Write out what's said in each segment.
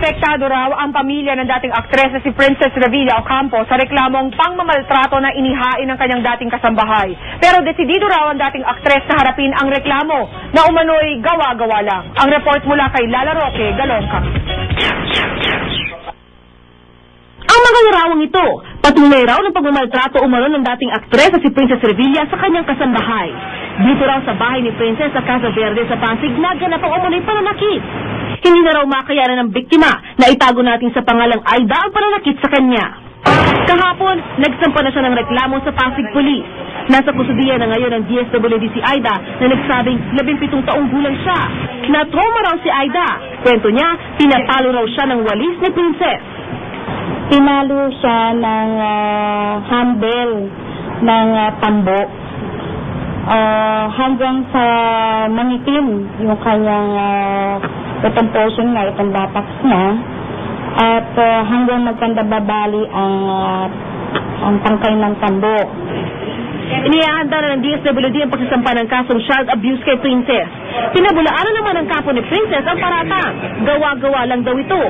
Apektado raw ang pamilya ng dating aktres na si Princess Revilla Ocampo sa reklamong pangmamaltrato na inihain ng kanyang dating kasambahay. Pero desidido raw ang dating aktres na harapin ang reklamo na umano'y gawa-gawa lang. Ang report mula kay Lala Roque Galonca. Ang mga larawang ito, patunay raw ng pagmamaltrato umano ng dating aktres na si Princess Revilla sa kanyang kasambahay. Dito raw sa bahay ni Princess sa Casa Verde sa Pasig, naganap ang umano'y pananakit. Hindi na raw makayanan ng biktima na itago natin sa pangalang Aida ang pananakit sa kanya. Kahapon, nagsampa na siya ng reklamo sa Pasig Police. Nasa kusudiya na ngayon ng DSWD si Aida na nagsabing 17 taong gulang siya. Na-trauma raw si Aida. Kwento niya, pinapalo raw siya ng walis ni Princess. Pinalo siya ng handle ng tambo hanggang sa manitim yung kanyang itong portion na, itong buttocks niya, at hanggang magkandababali ang tangkay ng tambo. Inihahanda na ng DSWD ang pagsasampa ng kasong child abuse kay Princess. Pinabulaanan naman ng kapo ni Princess ang paratang. Gawa-gawa lang daw ito.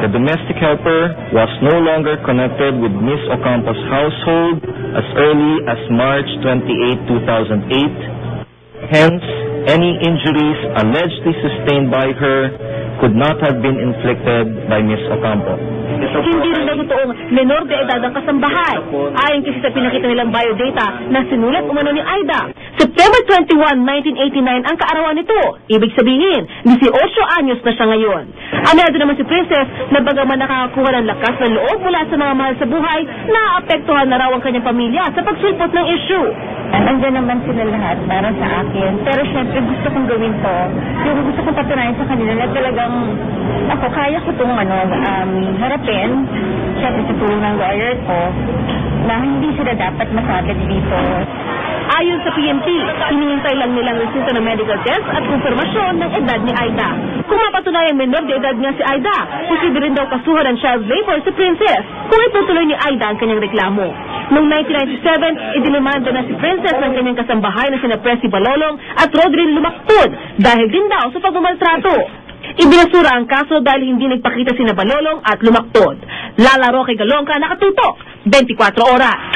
The domestic helper was no longer connected with Miss Ocampo's household as early as March 28, 2008. Hence, any injuries allegedly sustained by her could not have been inflicted by Miss Ocampo. Hindi rin daw totoong menor de edad ang kasambahay. Ayon kasi sa pinakita nilang biodata na sinulat umano ni Aida. September 21, 1989 ang kaarawan nito. Ibig sabihin, 18 anyos na siya ngayon. Aminado naman si Princess na bagaman nakakakuha ng lakas ng loob mula sa mga mahal sa buhay, naapektuhan na raw ang kanyang pamilya sa pagsulpot ng issue. Nandiyan naman sila lahat para sa akin. Pero syempre gusto kong gawin to. Yung gusto kong patunayan sa kanila na talagang ako, kaya ko itong harapin. Syempre sa tulong ng lawyer ko na hindi sila dapat masagad dito. Ayon sa PNP, hinihintay lang nilang resulta ng medical test at konfirmasyon ng edad ni Aida. Kung mapatunayang menor de edad niya si Aida, posible rin daw kasuhan ng child labor si Princess kung itutuloy ni Aida ang kanyang reklamo. Noong 1997, idinimanda na si Princess ng kanyang kasambahay na sina Presi Balolong at Rodrin Lumactud dahil din daw sa pagmamaltrato. Ibinasura ang kaso dahil hindi nagpakita sina Balolong at Lumactud. Lala Roque Galonca, nakatutok, 24 oras.